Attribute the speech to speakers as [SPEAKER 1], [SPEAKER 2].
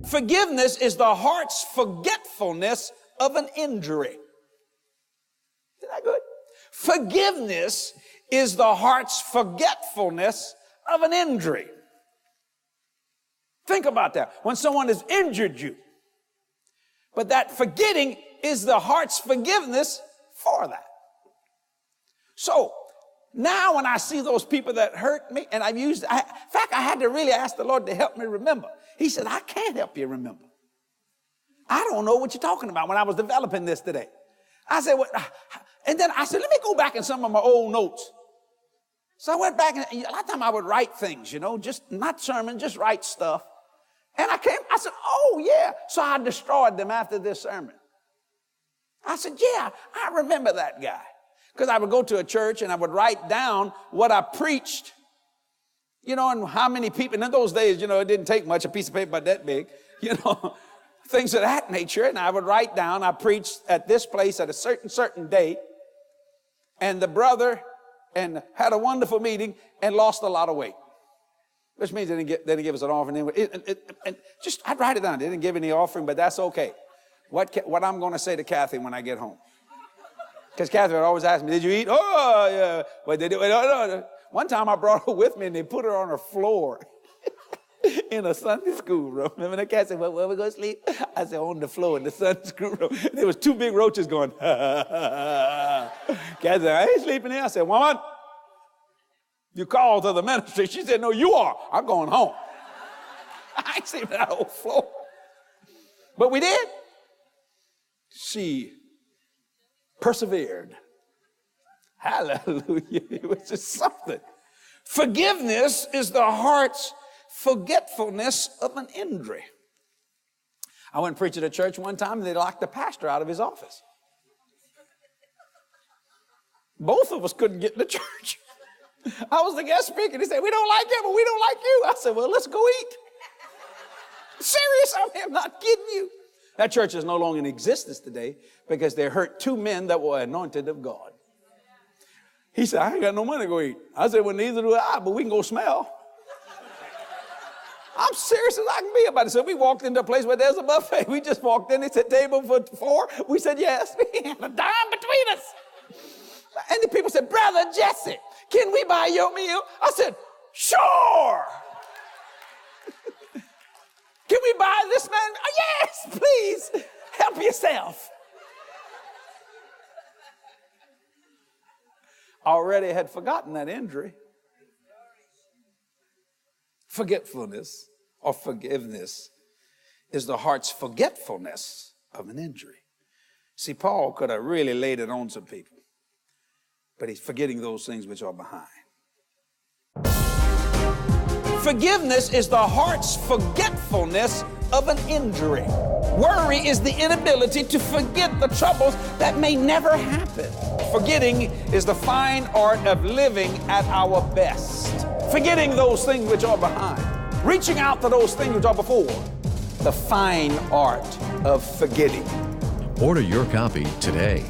[SPEAKER 1] Forgiveness is the heart's forgetfulness of an injury. Isn't that good? Forgiveness is the heart's forgetfulness of an injury. Think about that. When someone has injured you, but that forgetting is the heart's forgiveness for that. So now when I see those people that hurt me, and in fact, I had to really ask the Lord to help me remember. He said, I can't help you remember. I don't know what you're talking about when I was developing this today. I said, what? And then I said, let me go back in some of my old notes. So I went back, and a lot of time I would write things, just not sermon, just write stuff. And I said, oh yeah. So I destroyed them after this sermon. I said, yeah, I remember that guy. Because I would go to a church and I would write down what I preached, and how many people, and in those days, it didn't take much, a piece of paper about that big, things of that nature. And I would write down, I preached at this place at a certain date, and the brother and had a wonderful meeting and lost a lot of weight. Which means they didn't give us an offering. And I'd write it down. They didn't give any offering, but that's okay. What I'm going to say to Kathy when I get home. Because Kathy would always ask me, did you eat? Oh, yeah. What they do? No. One time I brought her with me and they put her on her floor in a Sunday school room. Remember that cat said, where we going to sleep? I said, on the floor in the Sunday school room. There was 2 big roaches going, ha, ha, ha, ha. Kathy said, I ain't sleeping here. I said, woman, you called to the ministry. She said, no, you are. I'm going home. I ain't sleeping on that whole floor. But we did. She persevered. Hallelujah. It was just something. Forgiveness is the heart's forgetfulness of an injury. I went and preached at a church one time and they locked the pastor out of his office. Both of us couldn't get in the church. I was the guest speaker. He said, we don't like him, but we don't like you. I said, well, let's go eat. Serious, I'm not kidding you. That church is no longer in existence today because they hurt 2 men that were anointed of God. He said, I ain't got no money to go eat. I said, well, neither do I, but we can go smell. I'm serious as I can be about it. So we walked into a place where there's a buffet. We just walked in. They said, table for 4. We said, yes. We had a dime between us. And the people said, Brother Jesse, can we buy your meal? I said, sure. Can we buy this man? Oh, yes, please. Help yourself. Already had forgotten that injury. Forgetfulness or forgiveness is the heart's forgetfulness of an injury. See, Paul could have really laid it on some people, but he's forgetting those things which are behind. Forgiveness is the heart's forgetfulness of an injury. Worry is the inability to forget the troubles that may never happen. Forgetting is the fine art of living at our best. Forgetting those things which are behind. Reaching out to those things which are before. The fine art of forgetting.
[SPEAKER 2] Order your copy today.